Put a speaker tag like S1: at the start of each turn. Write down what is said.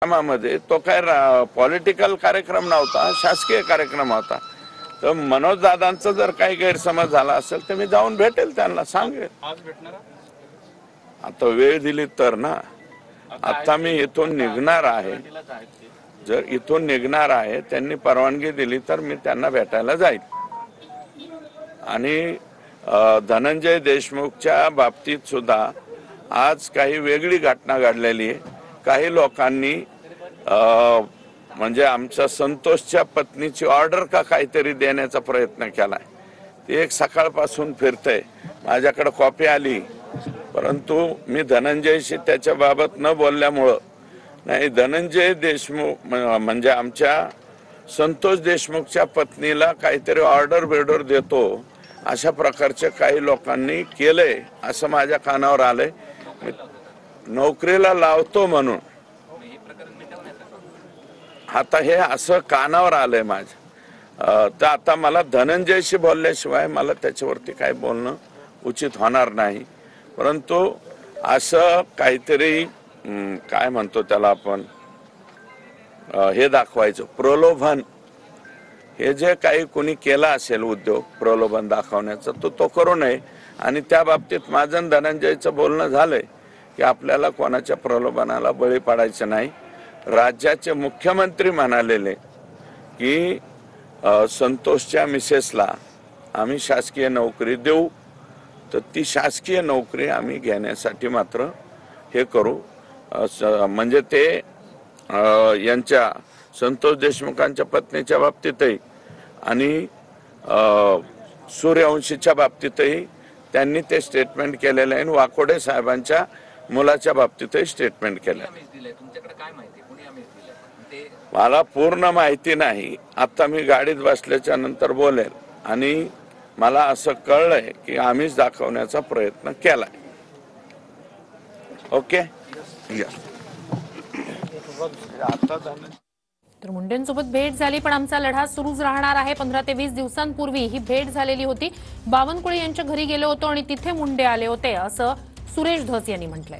S1: कार्यक्रमामध्ये तो काय पॉलिटिकल कार्यक्रम नव्हता, शासकीय कार्यक्रम होता। तर मनोज दादांचा जर काही गैरसमज झाला असेल तर मी जाऊन भेटेल, त्यांना सांगेल।
S2: आज भेटणार
S1: आता वेळ दिली तर ना। आता मी इथून निघणार आहे, जर इथून निघणार आहे त्यांनी परवानगी दिली तर मी त्यांना भेटायला जाईल। आणि धनंजय देशमुखच्या बाबतीत सुद्धा आज काही वेगळी घटना घडलेली आहे। काही लोकांनी म्हणजे आमच्या संतोषच्या पत्नीची ऑर्डर का काहीतरी देण्याचा प्रयत्न केलाय। ते एक सकाळपासून फिरतंय, माझ्याकडे कॉपी आली, परंतु मी धनंजयशी त्याच्या बाबत न बोलल्यामुळं, नाही धनंजय देशमुख म्हणजे आमच्या संतोष देशमुखच्या पत्नीला काहीतरी ऑर्डर देतो अशा प्रकारचे काही लोकांनी केलंय असं माझ्या कानावर आलंय। नोकरीला लावतो म्हणून आता हे असं कानावर आलंय माझ्या। तर आता मला धनंजयशी बोलल्याशिवाय मला त्याच्यावरती काय बोलणं उचित होणार नाही। परंतु असं काहीतरी काय म्हणतो त्याला आपण, हे दाखवायचं प्रलोभन, हे जे काही कोणी केला असेल उद्योग प्रलोभन दाखवण्याचा तो करू नये। आणि त्या बाबतीत माझं धनंजयचं बोलणं झालंय की आपल्याला कोणाच्या प्रलोभनाला बळी पडायचं नाही। राज्याचे मुख्यमंत्री म्हणालेले की संतोषच्या मिसेसला आम्ही शासकीय नोकरी देऊ, तर ती शासकीय नोकरी आम्ही घेण्यासाठी मात्र हे करू। म्हणजे ते यांच्या संतोष देशमुखांच्या पत्नीच्या बाबतीतही आणि सूर्यवंशीच्या बाबतीतही त्यांनी ते स्टेटमेंट केलेलं आहे। वाकोडे साहेबांच्या मुलाच्या बाबतीतही स्टेटमेंट केलं आहे। मला पूर्ण माहिती नाही, आता मी गाडीत बसल्याच्या नंतर बोलेल। आणि मला असं कळलंय की आम्हीच दाखवण्याचा प्रयत्न केलाय। ओके,
S3: तर मुंडेंसोबत भेट झाली, पण आमचा लढा सुरूच राहणार आहे। 15 ते 20 दिवसांपूर्वी ही भेट झालेली होती। बावनकुळे यांच्या घरी गेलो होतो आणि तिथे मुंडे आले होते असं सुरेश धस यांनी म्हटलंय।